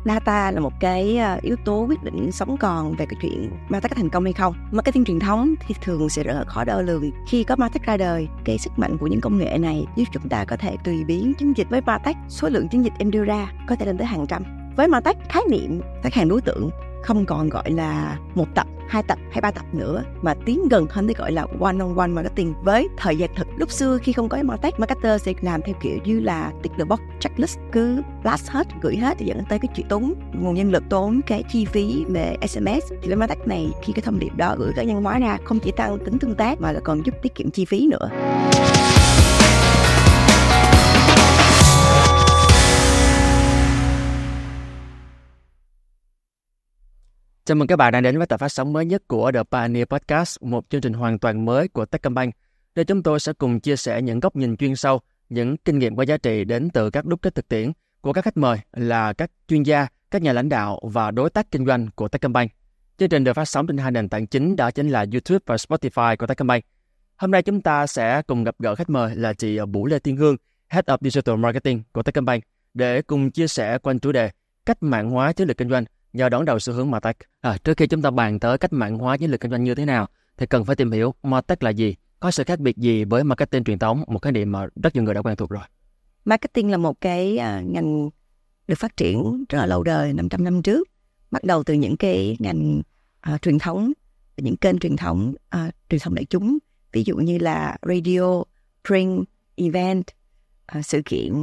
Data là một cái yếu tố quyết định sống còn về cái chuyện MarTech có thành công hay không. Marketing truyền thống thì thường sẽ rất là khó đo lường. Khi có MarTech ra đời, cái sức mạnh của những công nghệ này giúp chúng ta có thể tùy biến chiến dịch. Với MarTech, số lượng chiến dịch em đưa ra có thể lên tới hàng trăm. Với MarTech, khái niệm khách hàng đối tượng không còn gọi là 1 tập, 2 tập hay 3 tập nữa, mà tiến gần hơn tới gọi là one-on-one marketing với thời gian thực. Lúc xưa khi không có MarTech, marketer sẽ làm theo kiểu như là tick the box checklist, cứ blast hết, gửi hết thì dẫn tới cái chuyện tốn nguồn nhân lực, tốn cái chi phí về SMS. Thì với MarTech này, khi cái thông điệp đó gửi cá nhân hóa ra, không chỉ tăng tính tương tác mà là còn giúp tiết kiệm chi phí nữa. Chào mừng các bạn đang đến với tập phát sóng mới nhất của The Pioneer Podcast, một chương trình hoàn toàn mới của Techcombank, nơi chúng tôi sẽ cùng chia sẻ những góc nhìn chuyên sâu, những kinh nghiệm có giá trị đến từ các đúc kết thực tiễn của các khách mời là các chuyên gia, các nhà lãnh đạo và đối tác kinh doanh của Techcombank. Chương trình được phát sóng trên 2 nền tảng chính, đó chính là YouTube và Spotify của Techcombank. Hôm nay chúng ta sẽ cùng gặp gỡ khách mời là chị Vũ Lê Thiên Hương, Head of Digital Marketing của Techcombank, để cùng chia sẻ quanh chủ đề cách mạng hóa chiến lược kinh doanh nhờ đón đầu xu hướng MarTech. Trước khi chúng ta bàn tới cách mạng hóa chiến lược kinh doanh như thế nào, thì cần phải tìm hiểu MarTech là gì, có sự khác biệt gì với marketing truyền thống, một khái niệm mà rất nhiều người đã quen thuộc rồi. Marketing là một cái ngành được phát triển rất là lâu đời, 500 năm trước, bắt đầu từ những cái ngành truyền thống, những kênh truyền thống đại chúng, ví dụ như là radio, print, event, sự kiện.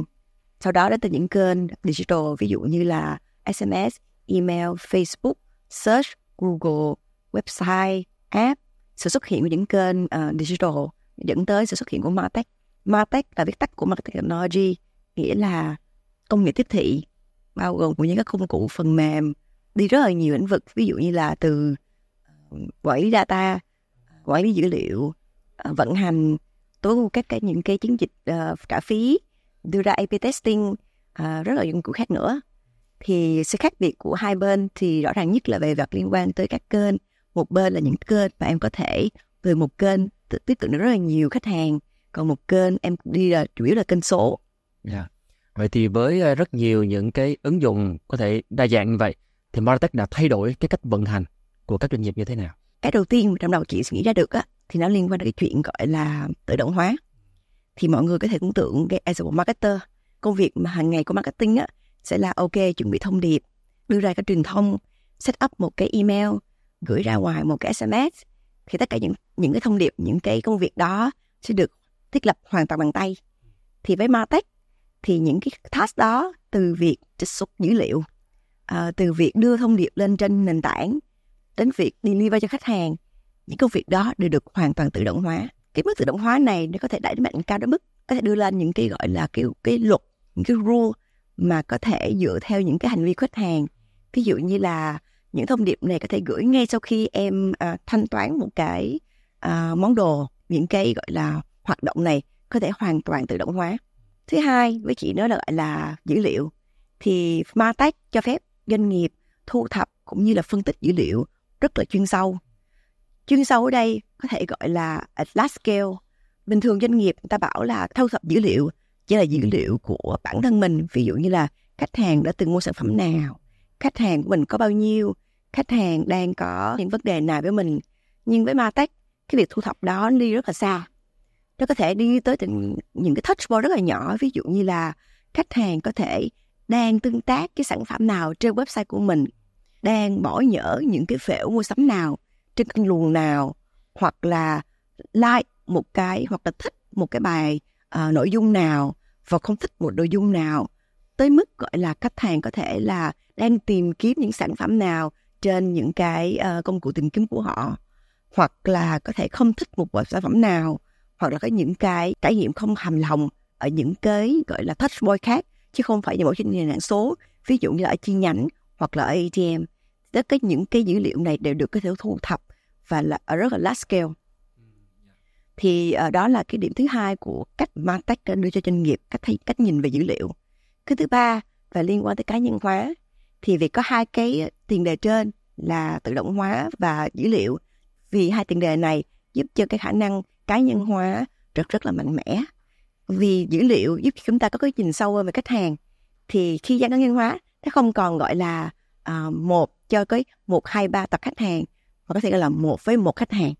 Sau đó đến từ những kênh digital, ví dụ như là SMS, email, Facebook, search, Google, website, app. Sự xuất hiện của những kênh digital dẫn tới sự xuất hiện của MarTech. MarTech là viết tắt của Marketing Technology, nghĩa là công nghệ tiếp thị, bao gồm của những các công cụ phần mềm đi rất là nhiều lĩnh vực, ví dụ như là từ quản lý data, quản lý dữ liệu, vận hành, tối ưu những cái chiến dịch trả phí, đưa ra A/B testing, rất là dụng cụ khác nữa. Thì sự khác biệt của hai bên thì rõ ràng nhất là về việc liên quan tới các kênh. Một bên là những kênh mà em có thể từ một kênh tiếp cận được rất là nhiều khách hàng, còn một kênh em đi là chủ yếu là kênh số. Vậy thì với rất nhiều những cái ứng dụng có thể đa dạng như vậy, thì MarTech đã thay đổi cái cách vận hành của các doanh nghiệp như thế nào? Cái đầu tiên trong đầu chị nghĩ ra được thì nó liên quan đến cái chuyện gọi là tự động hóa. Thì mọi người có thể tưởng tượng as a marketer, công việc mà hàng ngày của marketing sẽ là ok, chuẩn bị thông điệp, đưa ra cái truyền thông, set up một cái email, gửi ra ngoài một cái SMS. Thì tất cả những cái thông điệp, những cái công việc đó sẽ được thiết lập hoàn toàn bằng tay. Thì với MarTech thì những cái task đó, từ việc trích xuất dữ liệu, từ việc đưa thông điệp lên trên nền tảng, đến việc deliver cho khách hàng, những công việc đó đều được hoàn toàn tự động hóa. Cái mức tự động hóa này nó có thể đẩy mạnh cao đến mức có thể đưa lên những cái gọi là cái luật, những cái rule mà có thể dựa theo những cái hành vi của khách hàng. Ví dụ như là những thông điệp này có thể gửi ngay sau khi em thanh toán một cái món đồ. Những cái gọi là hoạt động này có thể hoàn toàn tự động hóa. Thứ hai, với chị nói là gọi là dữ liệu. Thì MarTech cho phép doanh nghiệp thu thập cũng như là phân tích dữ liệu rất là chuyên sâu. Chuyên sâu ở đây có thể gọi là at large scale. Bình thường doanh nghiệp người ta bảo là thu thập dữ liệu chỉ là dữ liệu của bản thân mình. Ví dụ như là khách hàng đã từng mua sản phẩm nào, khách hàng của mình có bao nhiêu, khách hàng đang có những vấn đề nào với mình. Nhưng với MarTech, cái việc thu thập đó đi rất là xa. Nó có thể đi tới những cái touch point rất là nhỏ. Ví dụ như là khách hàng có thể đang tương tác cái sản phẩm nào trên website của mình, đang bỏ nhỡ những cái phễu mua sắm nào trên kênh luồng nào, hoặc là like một cái, hoặc là thích một cái bài nội dung nào và không thích một nội dung nào, tới mức gọi là khách hàng có thể là đang tìm kiếm những sản phẩm nào trên những cái công cụ tìm kiếm của họ, hoặc là có thể không thích một sản phẩm nào, hoặc là có những cái trải nghiệm không hài lòng ở những cái gọi là touch point khác, chứ không phải mỗi trên nền tảng số, ví dụ như là ở chi nhánh hoặc là ở ATM. Tất cả những cái dữ liệu này đều được có thể thu thập và là ở rất là large scale. Thì đó là cái điểm thứ hai của cách MarTech đưa cho doanh nghiệp cách nhìn về dữ liệu. Cái thứ ba và liên quan tới cá nhân hóa, thì vì có hai cái tiền đề trên là tự động hóa và dữ liệu, vì hai tiền đề này giúp cho cái khả năng cá nhân hóa rất là mạnh mẽ. Vì dữ liệu giúp chúng ta có cái nhìn sâu hơn về khách hàng, thì khi cá nhân hóa Nó không còn gọi là một cho cái 1, 2, 3 tập khách hàng, mà có thể gọi là 1 với 1 khách hàng.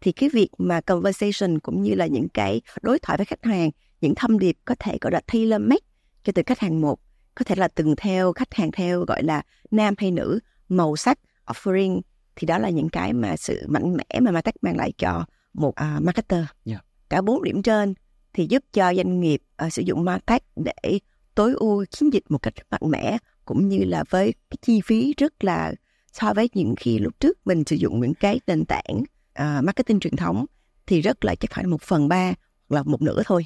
Thì cái việc mà conversation cũng như là những cái đối thoại với khách hàng, những thông điệp có thể gọi là tailor-made cho từng khách hàng một, có thể là từng theo khách hàng theo gọi là nam hay nữ, màu sắc, offering. Thì đó là những cái mà sự mạnh mẽ mà MarTech mang lại cho một marketer. Cả 4 điểm trên thì giúp cho doanh nghiệp sử dụng MarTech để tối ưu chiến dịch một cách mạnh mẽ, cũng như là với cái chi phí rất là so với những khi lúc trước mình sử dụng những cái nền tảng marketing truyền thống thì rất là chắc phải 1/3 hoặc là 1/2 thôi.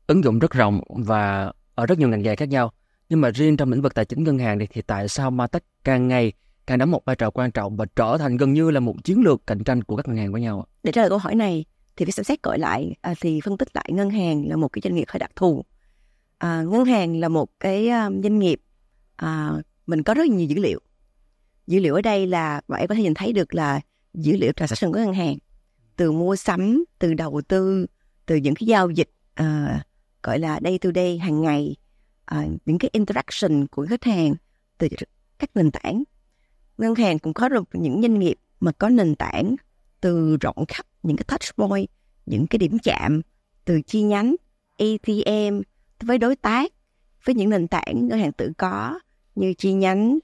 Ứng dụng rất rộng và ở rất nhiều ngành nghề khác nhau. Nhưng mà riêng trong lĩnh vực tài chính ngân hàng thì tại sao MarTech càng ngày càng đóng một vai trò quan trọng và trở thành gần như là một chiến lược cạnh tranh của các ngân hàng với nhau? Để trả lời câu hỏi này thì phải xem xét gọi lại thì phân tích lại ngân hàng là một cái doanh nghiệp hơi đặc thù. Ngân hàng là một cái doanh nghiệp mình có rất nhiều dữ liệu. Dữ liệu ở đây là bọn em có thể nhìn thấy được là dữ liệu transaction của ngân hàng, từ mua sắm, từ đầu tư, từ những cái giao dịch gọi là day to day hàng ngày, những cái interaction của khách hàng từ các nền tảng. Ngân hàng cũng có được những doanh nghiệp mà có nền tảng từ rộng khắp những cái touch point, những cái điểm chạm, từ chi nhánh, ATM với đối tác, với những nền tảng ngân hàng tự có như chi nhánh,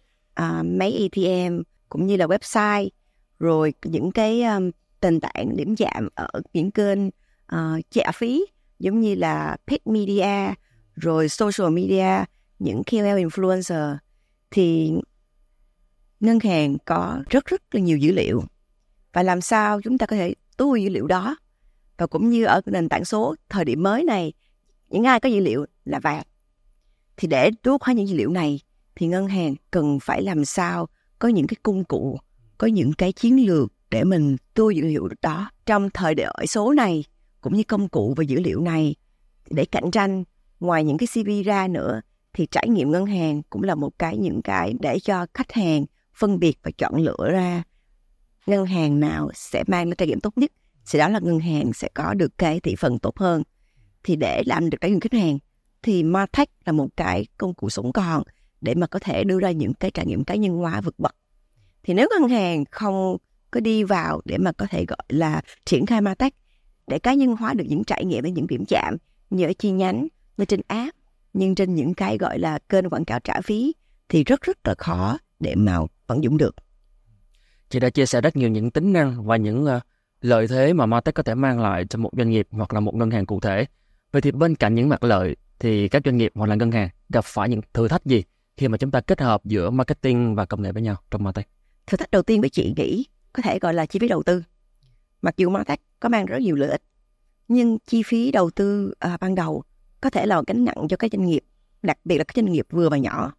máy ATM cũng như là website, rồi những cái nền tảng điểm chạm ở những kênh trả phí giống như là paid media, rồi social media, những KOL influencer. Thì ngân hàng có rất là nhiều dữ liệu, và làm sao chúng ta có thể tối ưu dữ liệu đó. Và cũng như ở nền tảng số thời điểm mới này, những ai có dữ liệu là vàng. Thì để tối ưu hóa những dữ liệu này thì ngân hàng cần phải làm sao có những cái công cụ, có những cái chiến lược để mình tối ưu dữ liệu đó trong thời đại số này, cũng như công cụ và dữ liệu này để cạnh tranh. Ngoài những cái CV ra nữa thì trải nghiệm ngân hàng cũng là một cái, những cái để cho khách hàng phân biệt và chọn lựa ra ngân hàng nào sẽ mang đến trải nghiệm tốt nhất, thì đó là ngân hàng sẽ có được cái thị phần tốt hơn. Thì để làm được trải nghiệm khách hàng thì MarTech là một cái công cụ sống còn để mà có thể đưa ra những cái trải nghiệm cá nhân hóa vượt bậc. Thì nếu ngân hàng không có đi vào để mà có thể gọi là triển khai MarTech để cá nhân hóa được những trải nghiệm ở những điểm chạm như ở chi nhánh, như trên app, nhưng trên những cái gọi là kênh quảng cáo trả phí thì rất là khó để mà vận dụng được. Chị đã chia sẻ rất nhiều những tính năng và những lợi thế mà MarTech có thể mang lại cho một doanh nghiệp hoặc là một ngân hàng cụ thể. Vậy thì bên cạnh những mặt lợi thì các doanh nghiệp hoặc là ngân hàng gặp phải những thử thách gì khi mà chúng ta kết hợp giữa marketing và công nghệ với nhau trong MarTech? Thử thách đầu tiên với chị nghĩ có thể gọi là chi phí đầu tư. Mặc dù MarTech có mang rất nhiều lợi ích, nhưng chi phí đầu tư ban đầu có thể là một gánh nặng cho các doanh nghiệp, đặc biệt là các doanh nghiệp vừa và nhỏ.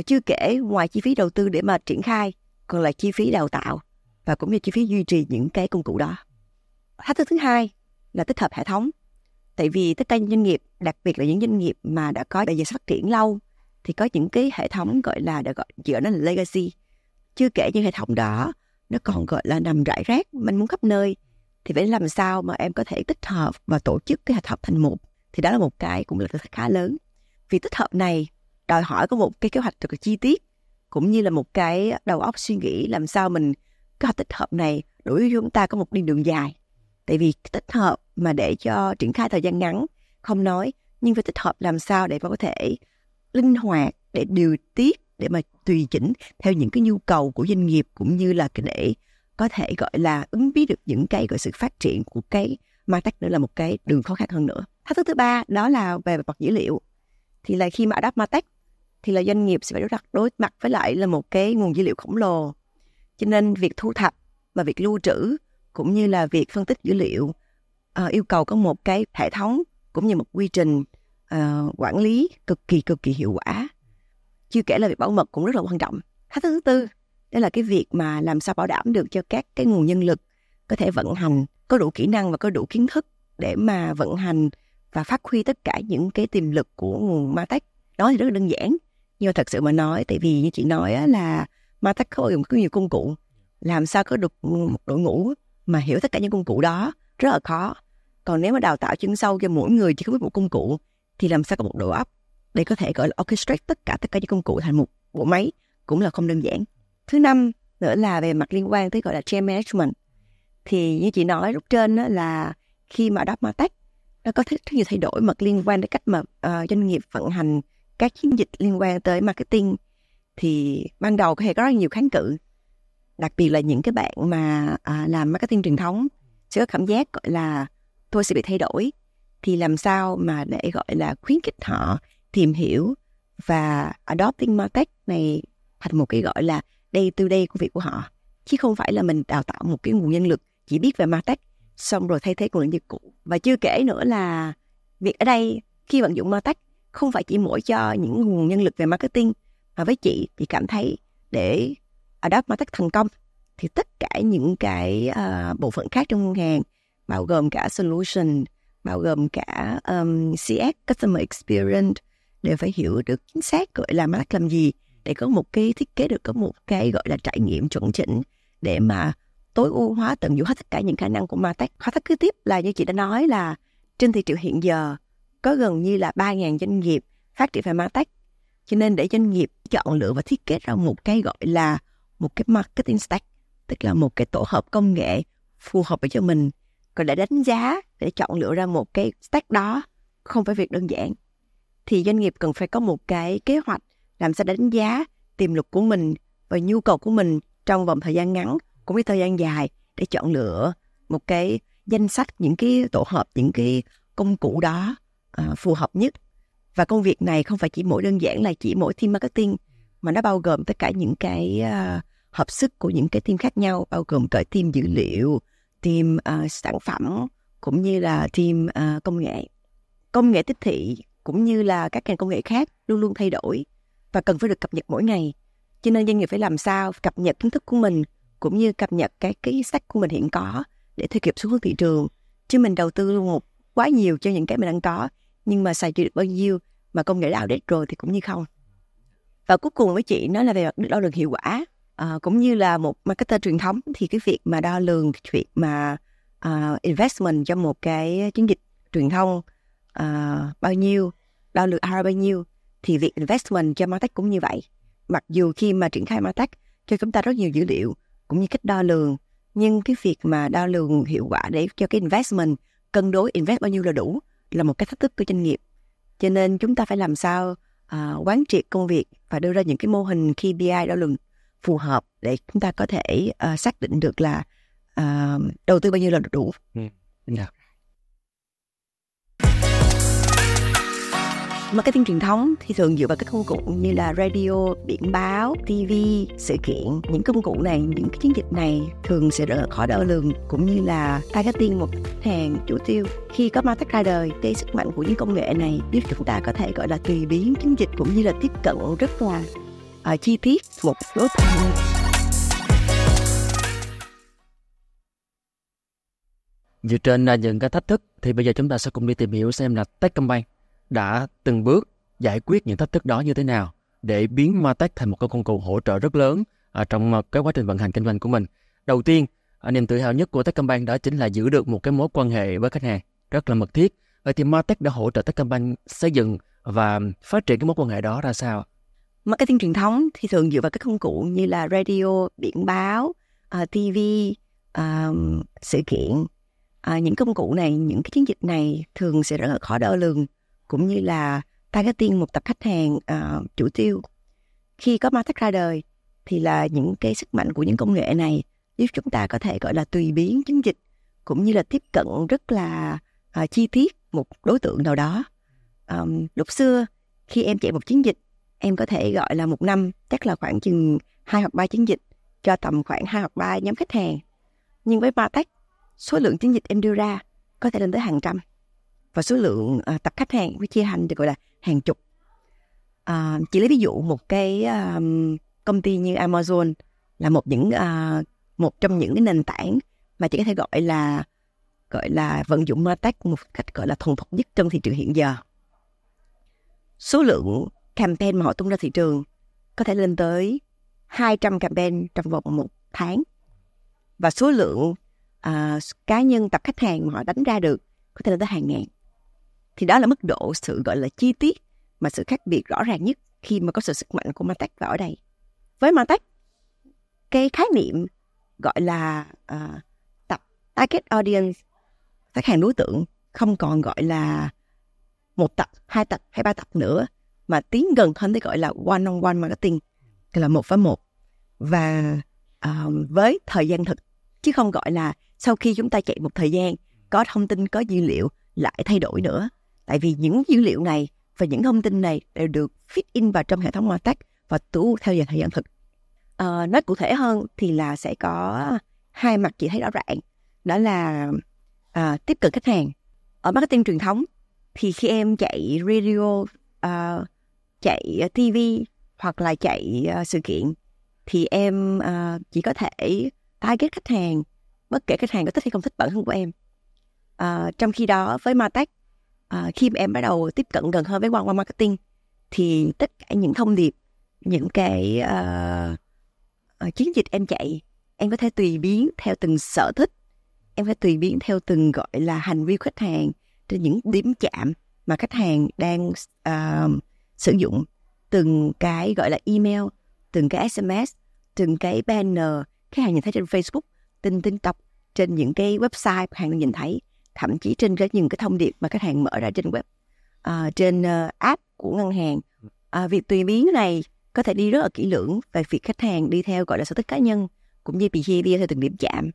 Chưa kể ngoài chi phí đầu tư để mà triển khai, còn là chi phí đào tạo và cũng như chi phí duy trì những cái công cụ đó. Thách thức thứ hai là tích hợp hệ thống. Tại vì tất cả những doanh nghiệp, đặc biệt là những doanh nghiệp mà đã có bề dày phát triển lâu, thì có những cái hệ thống gọi là nó là legacy. Chưa kể những hệ thống đó nó còn gọi là nằm rải rác, manh mún khắp nơi. Thì phải làm sao mà em có thể tích hợp và tổ chức cái hệ thống thành một. Thì đó là một cái cũng là thử thách khá lớn. Vì tích hợp này đòi hỏi có một cái kế hoạch rất là chi tiết, cũng như là một cái đầu óc suy nghĩ làm sao mình kế hoạch tích hợp này đủ cho chúng ta có một đi đường dài. Tại vì tích hợp mà để cho triển khai thời gian ngắn không nói, nhưng phải tích hợp làm sao để mà có thể linh hoạt, để điều tiết, để mà tùy chỉnh theo những cái nhu cầu của doanh nghiệp, cũng như là để có thể gọi là ứng biến được những cái gọi sự phát triển của cái MarTech, nữa là một cái đường khó khăn hơn nữa. Thách thức thứ ba đó là về mặt dữ liệu. Thì là khi mà adapt MarTech thì là doanh nghiệp sẽ phải đối mặt với lại là một cái nguồn dữ liệu khổng lồ. Cho nên việc thu thập và việc lưu trữ cũng như là việc phân tích dữ liệu yêu cầu có một cái hệ thống cũng như một quy trình quản lý cực kỳ hiệu quả. Chưa kể là việc bảo mật cũng rất là quan trọng. Thách thức thứ tư đó là cái việc mà làm sao bảo đảm được cho các cái nguồn nhân lực có thể vận hành, có đủ kỹ năng và có đủ kiến thức để mà vận hành và phát huy tất cả những cái tiềm lực của nguồn MarTech. Nói thì rất là đơn giản, nhưng mà thật sự mà nói, tại vì như chị nói là MarTech có nhiều công cụ, làm sao có được một đội ngũ mà hiểu tất cả những công cụ đó rất là khó. Còn nếu mà đào tạo chuyên sâu cho mỗi người chỉ có biết một công cụ thì làm sao có một đầu óc để có thể gọi là orchestrate tất cả những công cụ thành một bộ máy cũng là không đơn giản. Thứ năm nữa là về mặt liên quan tới gọi là change management. Thì như chị nói lúc trên đó là khi mà adopt MarTech, nó có rất nhiều thay đổi mà liên quan đến cách mà doanh nghiệp vận hành các chiến dịch liên quan tới marketing. Thì ban đầu có thể có rất nhiều kháng cự, đặc biệt là những cái bạn mà làm marketing truyền thống sẽ có cảm giác gọi là tôi sẽ bị thay đổi. Thì làm sao mà để gọi là khuyến khích họ tìm hiểu và adopting MarTech này thành một cái gọi là day to day công việc của họ, chứ không phải là mình đào tạo một cái nguồn nhân lực chỉ biết về MarTech xong rồi thay thế nguồn nhân lực cũ. Và chưa kể nữa là việc ở đây khi vận dụng MarTech không phải chỉ mỗi cho những nguồn nhân lực về marketing, mà với chị cảm thấy để adopt MarTech thành công thì tất cả những cái bộ phận khác trong ngân hàng, bao gồm cả solution, bao gồm cả CX, customer experience, đều phải hiểu được chính xác gọi là MarTech làm gì, để có một cái thiết kế được có một cái gọi là trải nghiệm chuẩn chỉnh để mà tối ưu hóa, tận dụng hết tất cả những khả năng của MarTech. Khó thách kế tiếp là như chị đã nói là trên thị trường hiện giờ có gần như là 3.000 doanh nghiệp phát triển về MarTech. Cho nên để doanh nghiệp chọn lựa và thiết kế ra một cái gọi là một cái marketing stack, tức là một cái tổ hợp công nghệ phù hợp với cho mình, còn để đánh giá, để chọn lựa ra một cái stack đó không phải việc đơn giản. Thì doanh nghiệp cần phải có một cái kế hoạch làm sao đánh giá tiềm lực của mình và nhu cầu của mình trong vòng thời gian ngắn cũng như thời gian dài, để chọn lựa một cái danh sách những cái tổ hợp, những cái công cụ đó phù hợp nhất. Và công việc này không phải chỉ mỗi đơn giản là chỉ mỗi team marketing, mà nó bao gồm tất cả những cái hợp sức của những cái team khác nhau, bao gồm cả team dữ liệu, team sản phẩm, cũng như là team công nghệ. Công nghệ tiếp thị cũng như là các ngành công nghệ khác luôn luôn thay đổi và cần phải được cập nhật mỗi ngày. Cho nên doanh nghiệp phải làm sao cập nhật kiến thức của mình cũng như cập nhật cái stack của mình hiện có để theo kịp xu hướng thị trường. Chứ mình đầu tư luôn quá nhiều cho những cái mình đang có, nhưng mà xài chưa được bao nhiêu, mà công nghệ đã outdated rồi thì cũng như không. Và cuối cùng với chị nó là về đo lường hiệu quả. Cũng như là một marketer truyền thống thì cái việc mà đo lường, việc mà investment cho một cái chiến dịch truyền thông bao nhiêu, đo lường ROI bao nhiêu, thì việc investment cho MarTech cũng như vậy. Mặc dù khi mà triển khai MarTech cho chúng ta rất nhiều dữ liệu cũng như cách đo lường, nhưng cái việc mà đo lường hiệu quả để cho cái investment cân đối invest bao nhiêu là đủ là một cái thách thức của doanh nghiệp. Cho nên chúng ta phải làm sao quán triệt công việc và đưa ra những cái mô hình KPI đo lường phù hợp để chúng ta có thể xác định được là đầu tư bao nhiêu là đủ. Marketing truyền thống thì thường dựa vào các công cụ như là radio, biển báo, TV, sự kiện. Những công cụ này, những cái chiến dịch này thường sẽ rất là khó đo lường, cũng như là targeting một khách hàng chủ tiêu. Khi có MarTech ra đời, cái sức mạnh của những công nghệ này giúp chúng ta có thể gọi là tùy biến chiến dịch cũng như là tiếp cận rất là chi tiết một đối tượng. Dựa trên những cái thách thức thì bây giờ chúng ta sẽ cùng đi tìm hiểu xem là Techcombank đã từng bước giải quyết những thách thức đó như thế nào để biến MarTech thành một cái công cụ hỗ trợ rất lớn trong cái quá trình vận hành kinh doanh của mình. Đầu tiên, niềm tự hào nhất của Techcombank đó chính là giữ được một cái mối quan hệ với khách hàng rất là mật thiết. Thì MarTech đã hỗ trợ Techcombank xây dựng và phát triển cái mối quan hệ đó ra sao? Marketing truyền thống thì thường dựa vào các công cụ như là radio, biển báo, TV, sự kiện. Những công cụ này, những cái chiến dịch này thường sẽ rất là khó đo lường, cũng như là targeting một tập khách hàng chủ tiêu. Khi có MarTech ra đời thì là những cái sức mạnh của những công nghệ này giúp chúng ta có thể gọi là tùy biến chiến dịch cũng như là tiếp cận rất là chi tiết một đối tượng nào đó. Lúc xưa khi em chạy một chiến dịch, em có thể gọi là một năm chắc là khoảng chừng 2 hoặc 3 chiến dịch cho tầm khoảng 2 hoặc 3 nhóm khách hàng. Nhưng với MarTech, số lượng chiến dịch em đưa ra có thể lên tới hàng trăm, và số lượng tập khách hàng phải chia thành được gọi là hàng chục. Chỉ lấy ví dụ một cái công ty như Amazon là một trong những cái nền tảng mà chỉ có thể gọi là vận dụng MarTech một cách gọi là thuần thục nhất trong thị trường hiện giờ. Số lượng campaign mà họ tung ra thị trường có thể lên tới 200 campaign trong vòng một tháng, và số lượng cá nhân tập khách hàng mà họ đánh ra được có thể lên tới hàng ngàn. Thì đó là mức độ sự gọi là chi tiết mà sự khác biệt rõ ràng nhất khi mà có sự sức mạnh của MarTech vào ở đây. Với MarTech, cái khái niệm gọi là tập target audience, khách hàng đối tượng, không còn gọi là 1 tập, 2 tập hay 3 tập nữa, mà tiến gần hơn tới gọi là one-on-one marketing, là 1 với 1, và với thời gian thực, chứ không gọi là sau khi chúng ta chạy một thời gian, có thông tin, có dữ liệu lại thay đổi nữa. Tại vì những dữ liệu này và những thông tin này đều được fit in vào trong hệ thống MarTech và tu theo thời gian thực. Nói cụ thể hơn thì là sẽ có 2 mặt chị thấy rõ ràng. Đó là tiếp cận khách hàng. Ở marketing truyền thống thì khi em chạy radio, chạy TV hoặc là chạy sự kiện thì em chỉ có thể target khách hàng, bất kể khách hàng có thích hay không thích bản thân của em. Trong khi đó với MarTech, khi em bắt đầu tiếp cận gần hơn với one-on-one marketing thì tất cả những thông điệp, những cái chiến dịch em chạy, em có thể tùy biến theo từng sở thích, em phải tùy biến theo từng gọi là hành vi khách hàng trên những điểm chạm mà khách hàng đang sử dụng, từng cái gọi là email, từng cái SMS, từng cái banner khách hàng nhìn thấy trên Facebook, tin TikTok, trên những cái website khách hàng nhìn thấy, thậm chí trên những cái thông điệp mà khách hàng mở ra trên web, trên app của ngân hàng. Việc tùy biến này có thể đi rất là kỹ lưỡng về việc khách hàng đi theo gọi là sở thích cá nhân, cũng như behavior theo từng điểm chạm,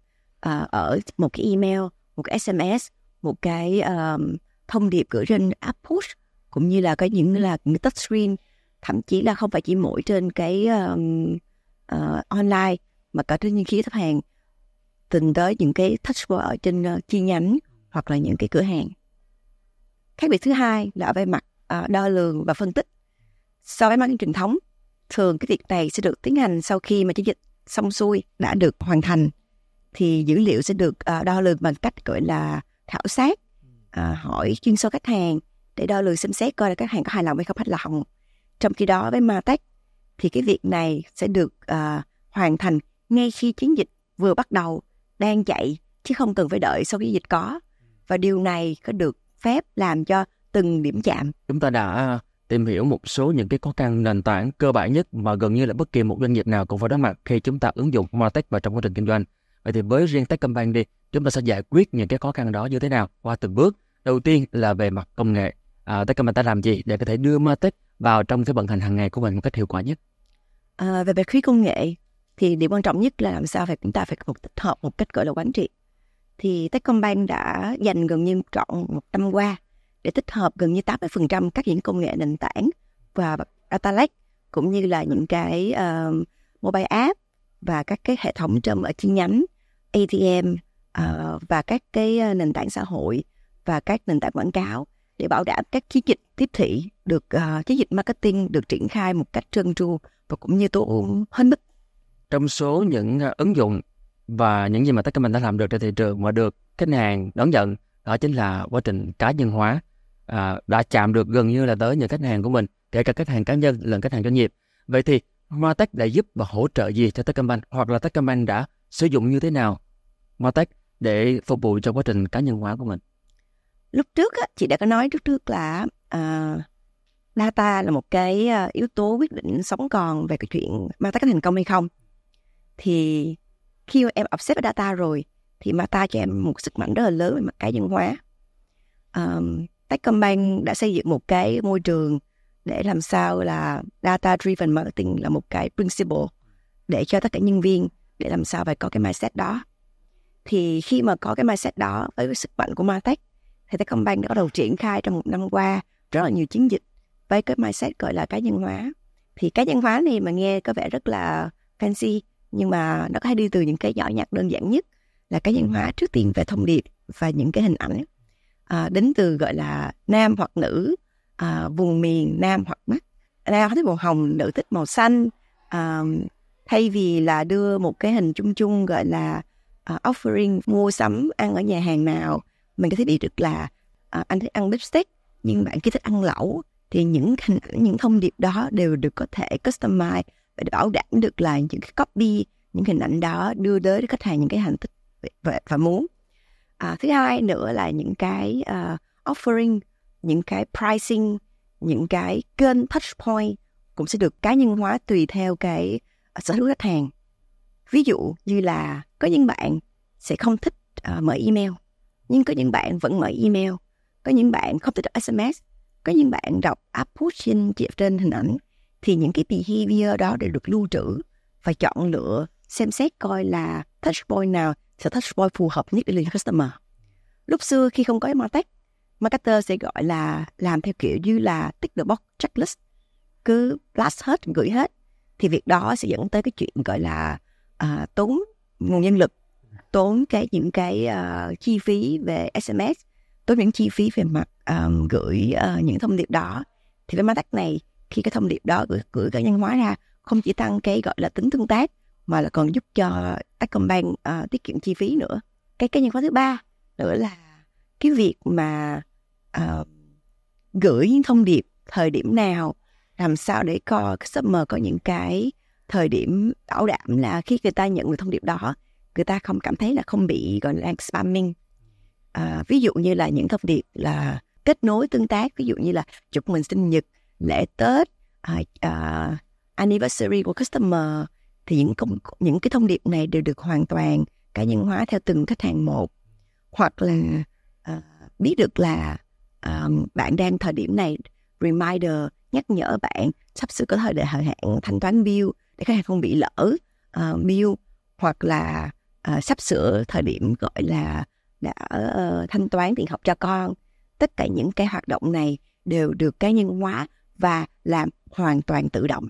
ở một cái email, một cái SMS, một cái thông điệp gửi trên app push, cũng như là những touch screen, thậm chí là không phải chỉ mỗi trên cái online mà cả trên những khi khách hàng từng tới những cái touchpoint ở trên chi nhánh hoặc là những cái cửa hàng. Khác biệt thứ hai là về mặt đo lường và phân tích. So với marketing truyền thống, thường cái việc này sẽ được tiến hành sau khi mà chiến dịch xong xuôi đã được hoàn thành, thì dữ liệu sẽ được đo lường bằng cách gọi là khảo sát, hỏi chuyên sâu khách hàng để đo lường xem xét coi là khách hàng có hài lòng hay không hài lòng. Trong khi đó với MarTech thì cái việc này sẽ được hoàn thành ngay khi chiến dịch vừa bắt đầu, đang chạy, chứ không cần phải đợi sau khi dịch có. Và điều này có được phép làm cho từng điểm chạm. Chúng ta đã tìm hiểu một số những cái khó khăn nền tảng cơ bản nhất mà gần như là bất kỳ một doanh nghiệp nào cũng phải đối mặt khi chúng ta ứng dụng MarTech vào trong quá trình kinh doanh. Vậy thì với riêng Techcombank đi, chúng ta sẽ giải quyết những cái khó khăn đó như thế nào qua từng bước? Đầu tiên là về mặt công nghệ. Techcombank đã làm gì để có thể đưa MarTech vào trong cái vận hành hàng ngày của mình một cách hiệu quả nhất? Về mặt phía công nghệ thì điều quan trọng nhất là làm sao chúng ta phải tích hợp một cách gọi là quán triệt. Thì Techcombank đã dành gần như trọn 1 năm qua để tích hợp gần như 80% các những công nghệ nền tảng và data lake, cũng như là những cái mobile app và các cái hệ thống ở chi nhánh, ATM, và các cái nền tảng xã hội và các nền tảng quảng cáo, để bảo đảm các chiến dịch tiếp thị được, chiến dịch marketing được triển khai một cách trơn tru và cũng như tối ưu hết mức. Trong số những ứng dụng và những gì mà Techcombank đã làm được trên thị trường mà được khách hàng đón nhận, đó chính là quá trình cá nhân hóa, đã chạm được gần như là tới những khách hàng của mình, kể cả khách hàng cá nhân lẫn khách hàng doanh nghiệp. Vậy thì MarTech đã giúp và hỗ trợ gì cho Techcombank, hoặc là Techcombank đã sử dụng như thế nào MarTech để phục vụ cho quá trình cá nhân hóa của mình? Lúc trước chị đã có nói trước là data là một cái yếu tố quyết định sống còn về cái chuyện MarTech có thành công hay không. Thì khi em obsess với data rồi thì data cho em một sức mạnh rất là lớn về mặt cá nhân hóa. Techcombank đã xây dựng một cái môi trường để làm sao là data driven marketing là một cái principle để cho tất cả nhân viên, để làm sao phải có cái mindset đó. Thì khi mà có cái mindset đó với sức mạnh của MarTech thì Techcombank đã bắt đầu triển khai trong 1 năm qua rất là nhiều chiến dịch với cái mindset gọi là cá nhân hóa. Thì cá nhân hóa này mà nghe có vẻ rất là fancy, nhưng mà nó có thể đi từ những cái nhỏ nhặt đơn giản nhất là cá nhân hóa trước tiên về thông điệp và những cái hình ảnh, đến từ gọi là nam hoặc nữ, vùng miền nam hoặc bắc, nam thích màu hồng, nữ thích màu xanh, thay vì là đưa một cái hình chung chung gọi là offering mua sắm ăn ở nhà hàng nào, mình có thể bị được là anh thích ăn lipstick nhưng bạn kia thích ăn lẩu, thì những hình ảnh, những thông điệp đó đều được có thể customize để bảo đảm được là những cái copy, những hình ảnh đó đưa tới khách hàng những cái hành thích và muốn. Thứ hai nữa là những cái offering, những cái pricing, những cái kênh touch point cũng sẽ được cá nhân hóa tùy theo cái sở hữu khách hàng. Ví dụ như là có những bạn sẽ không thích mở email, nhưng có những bạn vẫn mở email. Có những bạn không thích đọc SMS, có những bạn đọc app push trên hình ảnh. Thì những cái behavior đó đều được lưu trữ và chọn lựa, xem xét coi là touch point nào sẽ touch point phù hợp nhất để liên hệ customer. Lúc xưa khi không có MarTech, marketer sẽ gọi là làm theo kiểu như là tick the box checklist, cứ blast hết, gửi hết. Thì việc đó sẽ dẫn tới cái chuyện gọi là tốn nguồn nhân lực, tốn những cái chi phí về SMS, tốn những chi phí về mặt gửi những thông điệp đó. Thì với MarTech này, khi cái thông điệp đó gửi cá nhân hóa ra, không chỉ tăng cái gọi là tính tương tác, mà là còn giúp cho Techcombank tiết kiệm chi phí nữa. Cái cá nhân hóa thứ ba nữa là cái việc mà gửi những thông điệp thời điểm nào, làm sao để customer có những cái thời điểm bảo đảm là khi người ta nhận được thông điệp đó, người ta không cảm thấy là không bị gọi là spamming. Ví dụ như là những thông điệp là kết nối tương tác, ví dụ như là chúc mừng sinh nhật, lễ Tết, anniversary của customer, thì những cái thông điệp này đều được hoàn toàn cá nhân hóa theo từng khách hàng một. Hoặc là biết được là bạn đang thời điểm này, reminder nhắc nhở bạn sắp sửa có thời hạn thanh toán bill để khách hàng không bị lỡ bill, hoặc là sắp sửa thời điểm gọi là đã thanh toán tiền học cho con. Tất cả những cái hoạt động này đều được cá nhân hóa và làm hoàn toàn tự động.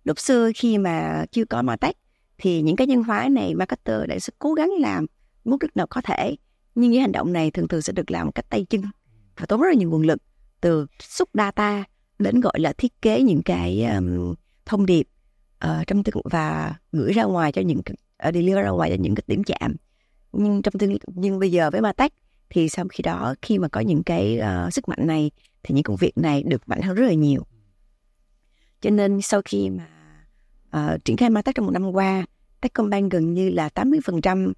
Lúc xưa khi mà chưa có MarTech thì những cá nhân hóa này marketer đã sẽ cố gắng làm mức độ nào có thể, nhưng những hành động này thường thường sẽ được làm một cách tay chân và tốn rất là nhiều nguồn lực, từ xúc data đến gọi là thiết kế những cái thông điệp và gửi ra ngoài cho deliver ra ngoài cho những cái điểm chạm. Nhưng bây giờ với MarTech thì sau khi mà có những cái sức mạnh này thì những công việc này được mạnh hơn rất là nhiều. Cho nên sau khi mà triển khai MarTech trong một năm qua, Techcombank gần như là 80%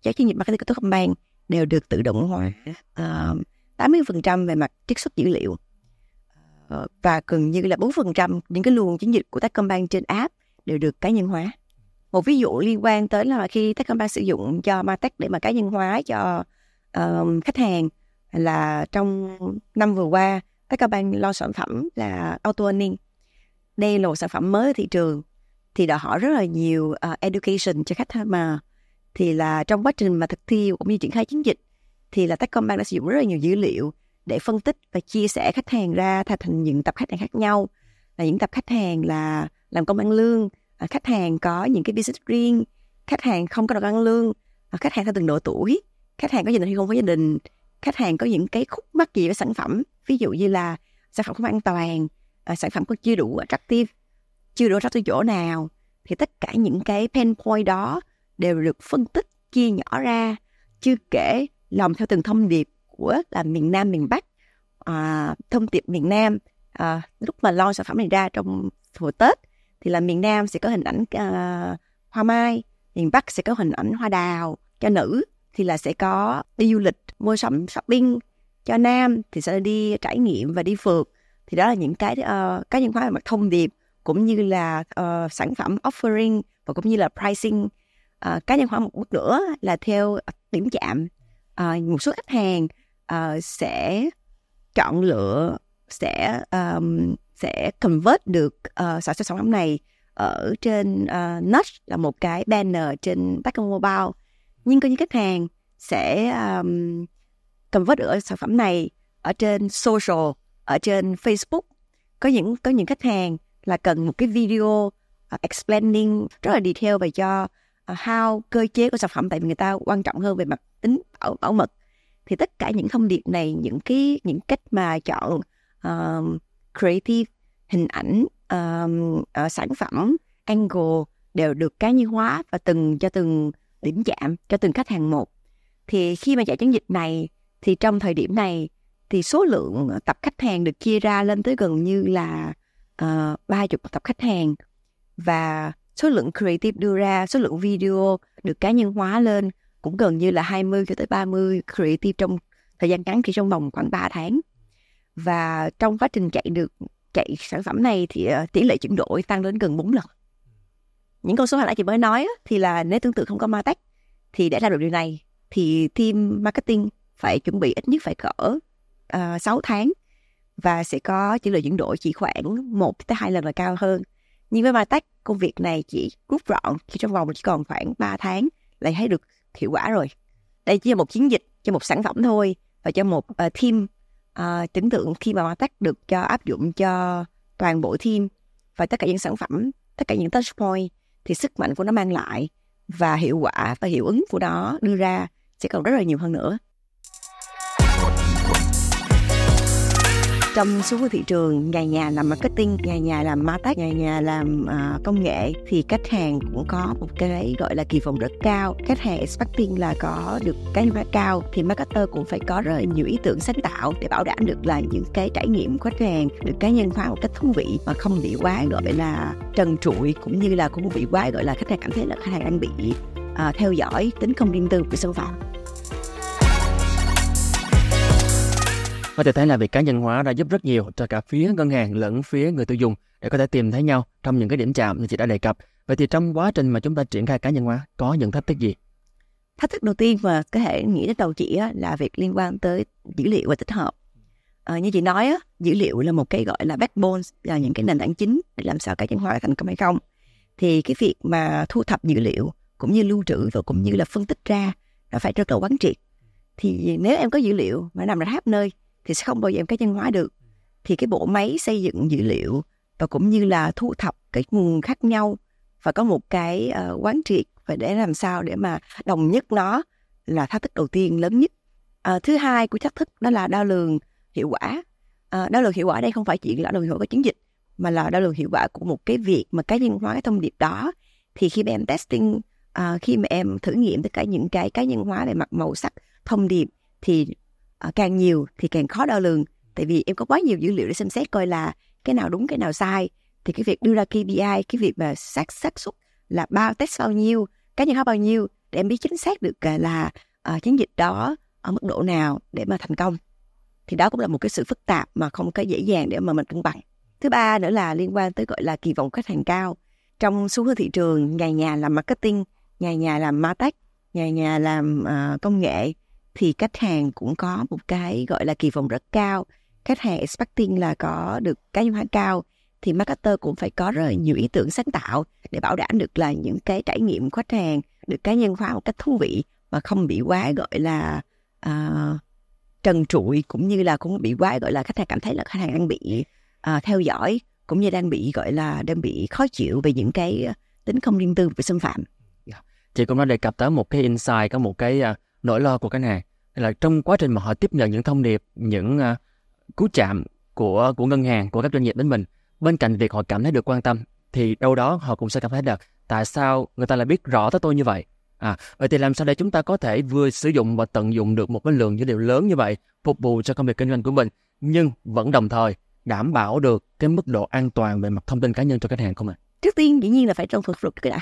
các chiến dịch marketing của Techcombank đều được tự động hóa, 80% về mặt trích xuất dữ liệu, và gần như là 4% những cái luồng chiến dịch của Techcombank trên app đều được cá nhân hóa. Một ví dụ liên quan tới là khi Techcombank sử dụng cho MarTech để mà cá nhân hóa cho khách hàng là trong năm vừa qua, Techcombank launch sản phẩm là Auto Earning. Đây là một sản phẩm mới ở thị trường, thì đòi hỏi rất là nhiều education cho khách hàng mà. Thì là trong quá trình mà thực thi cũng như triển khai chiến dịch, thì là Techcombank đã sử dụng rất là nhiều dữ liệu để phân tích và chia sẻ khách hàng ra thành những tập khách hàng khác nhau. Là những tập khách hàng là làm công ăn lương, khách hàng có những cái business riêng, khách hàng không có được ăn lương, khách hàng theo từng độ tuổi, khách hàng có gia đình hay không có gia đình, khách hàng có những cái khúc mắc gì với sản phẩm, ví dụ như là sản phẩm không an toàn, sản phẩm có chưa đủ attractive chỗ nào. Thì tất cả những cái pain point đó đều được phân tích, chia nhỏ ra, chưa kể lòng theo từng thông điệp của là miền Nam, miền Bắc. Thông điệp miền Nam, lúc mà launch sản phẩm này ra trong mùa Tết thì là miền Nam sẽ có hình ảnh hoa mai, miền Bắc sẽ có hình ảnh hoa đào. Cho nữ thì là sẽ có đi du lịch, mua sắm, shopping. Cho nam thì sẽ đi trải nghiệm và đi phượt. Thì đó là những cái cá nhân hóa về mặt thông điệp, cũng như là sản phẩm offering và cũng như là pricing. Cá nhân hóa một bước nữa là theo điểm chạm. Một số khách hàng sẽ chọn lựa, sẽ convert được sản phẩm này ở trên Nudge, là một cái banner trên Techcombank Mobile. Nhưng có những khách hàng sẽ convert được sản phẩm này ở trên social, ở trên Facebook. Có những khách hàng là cần một cái video explaining rất là detail về cho how cơ chế của sản phẩm, tại vì người ta quan trọng hơn về mặt tính bảo mật. Thì tất cả những thông điệp này, những cách mà chọn creative, hình ảnh, sản phẩm, angle đều được cá nhân hóa và cho từng điểm chạm, cho từng khách hàng một. Thì khi mà chạy chiến dịch này thì trong thời điểm này thì số lượng tập khách hàng được chia ra lên tới gần như là 30 tập khách hàng, và số lượng creative đưa ra, số lượng video được cá nhân hóa lên cũng gần như là 20 cho tới 30 creative trong thời gian ngắn, chỉ trong vòng khoảng 3 tháng. Và trong quá trình chạy sản phẩm này thì tỷ lệ chuyển đổi tăng đến gần 4 lần. Những con số hồi nãy chị mới nói thì là nếu tương tự không có MarTech thì để làm được điều này thì team marketing phải chuẩn bị ít nhất phải cỡ 6 tháng và sẽ có tỷ lệ chuyển đổi chỉ khoảng 1-2 lần là cao hơn. Nhưng với MarTech, công việc này chỉ rút gọn khi trong vòng chỉ còn khoảng 3 tháng là thấy được hiệu quả rồi. Đây chỉ là một chiến dịch cho một sản phẩm thôi và cho một team. Tưởng tượng khi mà MarTech được cho áp dụng cho toàn bộ team và tất cả những sản phẩm, tất cả những touch point thì sức mạnh của nó mang lại và hiệu quả và hiệu ứng của nó đưa ra sẽ còn rất là nhiều hơn nữa. Trong xu hướng thị trường, nhà làm marketing, nhà làm MarTech, nhà làm công nghệ thì khách hàng cũng có một cái gọi là kỳ vọng rất cao. Khách hàng expecting là có được cái giá cao thì marketer cũng phải có rất là nhiều ý tưởng sáng tạo để bảo đảm được là những cái trải nghiệm của khách hàng được cá nhân hóa một cách thú vị mà không bị quá gọi là trần trụi, cũng như là cũng bị quá gọi là khách hàng cảm thấy là khách hàng đang bị theo dõi tính không riêng tư của xâm phạm. Có thể thấy là việc cá nhân hóa đã giúp rất nhiều cho cả phía ngân hàng lẫn phía người tiêu dùng để có thể tìm thấy nhau trong những cái điểm chạm như chị đã đề cập. Vậy thì trong quá trình mà chúng ta triển khai cá nhân hóa có những thách thức gì? Thách thức đầu tiên mà có thể nghĩ đến đầu chị là việc liên quan tới dữ liệu và tích hợp. Như chị nói, dữ liệu là một cái gọi là backbone, là những cái nền tảng chính để làm sao cá nhân hóa thành công hay không. Thì cái việc mà thu thập dữ liệu cũng như lưu trữ và cũng như là phân tích ra là phải rất là quán triệt. Thì nếu em có dữ liệu mà nằm ra khắp nơi thì sẽ không bao giờ em cá nhân hóa được. Thì cái bộ máy xây dựng dữ liệu và cũng như là thu thập cái nguồn khác nhau và có một cái quán triệt và để làm sao để mà đồng nhất nó là thách thức đầu tiên lớn nhất. Thứ hai của thách thức đó là đo lường hiệu quả. Đo lường hiệu quả đây không phải chỉ là đo lường hiệu quả của chiến dịch mà là đo lường hiệu quả của một cái việc mà cá nhân hóa cái thông điệp đó. Thì khi mà em testing, khi mà em thử nghiệm tất cả những cái cá nhân hóa về mặt màu sắc thông điệp thì càng nhiều thì càng khó đo lường, tại vì em có quá nhiều dữ liệu để xem xét coi là cái nào đúng cái nào sai. Thì cái việc đưa ra KPI, cái việc mà xác suất là test bao nhiêu, cá nhân hóa bao nhiêu để em biết chính xác được là chiến dịch đó ở mức độ nào để mà thành công, thì đó cũng là một cái sự phức tạp mà không có dễ dàng để mà mình cân bằng. Thứ ba nữa là liên quan tới gọi là kỳ vọng khách hàng cao. Trong xu hướng thị trường, nhà làm marketing, nhà làm MarTech, nhà làm công nghệ thì khách hàng cũng có một cái gọi là kỳ vọng rất cao. Khách hàng expecting là có được cá nhân hóa cao thì marketer cũng phải có rất là nhiều ý tưởng sáng tạo để bảo đảm được là những cái trải nghiệm của khách hàng được cá nhân hóa một cách thú vị mà không bị quá gọi là trần trụi, cũng như là cũng bị quá gọi là khách hàng cảm thấy là khách hàng đang bị theo dõi, cũng như đang bị gọi là đang bị khó chịu về những cái tính không riêng tư về xâm phạm. Chị cũng đã đề cập tới một cái insight, có một cái nỗi lo của khách hàng là trong quá trình mà họ tiếp nhận những thông điệp, những cú chạm của ngân hàng, của các doanh nghiệp đến mình, bên cạnh việc họ cảm thấy được quan tâm thì đâu đó họ cũng sẽ cảm thấy được tại sao người ta lại biết rõ tới tôi như vậy. Vậy thì làm sao để chúng ta có thể vừa sử dụng và tận dụng được một cái lượng dữ liệu lớn như vậy phục vụ cho công việc kinh doanh của mình, nhưng vẫn đồng thời đảm bảo được cái mức độ an toàn về mặt thông tin cá nhân cho khách hàng không ạ? Trước tiên dĩ nhiên là phải tuân thủ pháp luật cái đã.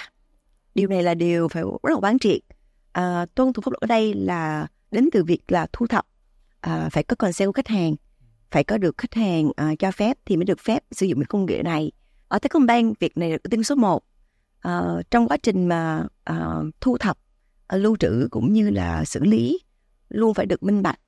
Điều này là điều phải rất là quán triệt. Tuân thủ pháp luật ở đây là đến từ việc là thu thập, phải có consent của khách hàng, phải có được khách hàng cho phép thì mới được phép sử dụng cái công nghệ này. Ở Techcombank, việc này là ưu tiên số 1. Trong quá trình mà thu thập, lưu trữ cũng như là xử lý luôn phải được minh bạch.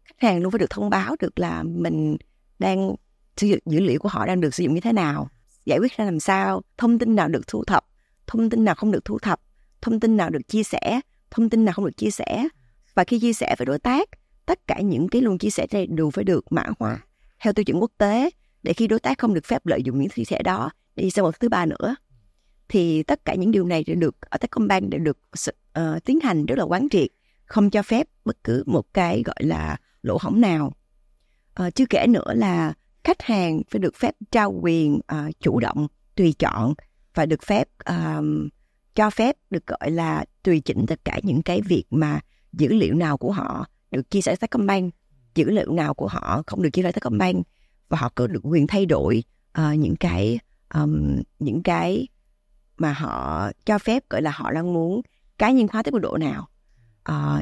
Khách hàng luôn phải được thông báo được là mình đang sử dụng dữ liệu của họ đang được sử dụng như thế nào, giải quyết ra làm sao, thông tin nào được thu thập, thông tin nào không được thu thập, thông tin nào được chia sẻ, thông tin nào không được chia sẻ. Và khi chia sẻ với đối tác, tất cả những cái luồng chia sẻ này đều phải được mã hóa theo tiêu chuẩn quốc tế, để khi đối tác không được phép lợi dụng những chia sẻ đó để đi sang một thứ ba nữa. Thì tất cả những điều này đều được ở Techcombank đều được tiến hành rất là quán triệt, không cho phép bất cứ một cái gọi là lỗ hổng nào. Chưa kể nữa là khách hàng phải được phép trao quyền chủ động, tùy chọn và được phép cho phép được gọi là tùy chỉnh tất cả những cái việc mà dữ liệu nào của họ được chia sẻ với Techcombank, dữ liệu nào của họ không được chia sẻ với Techcombank, và họ có được quyền thay đổi những cái mà họ cho phép, gọi là họ đang muốn cá nhân hóa tới mức độ nào,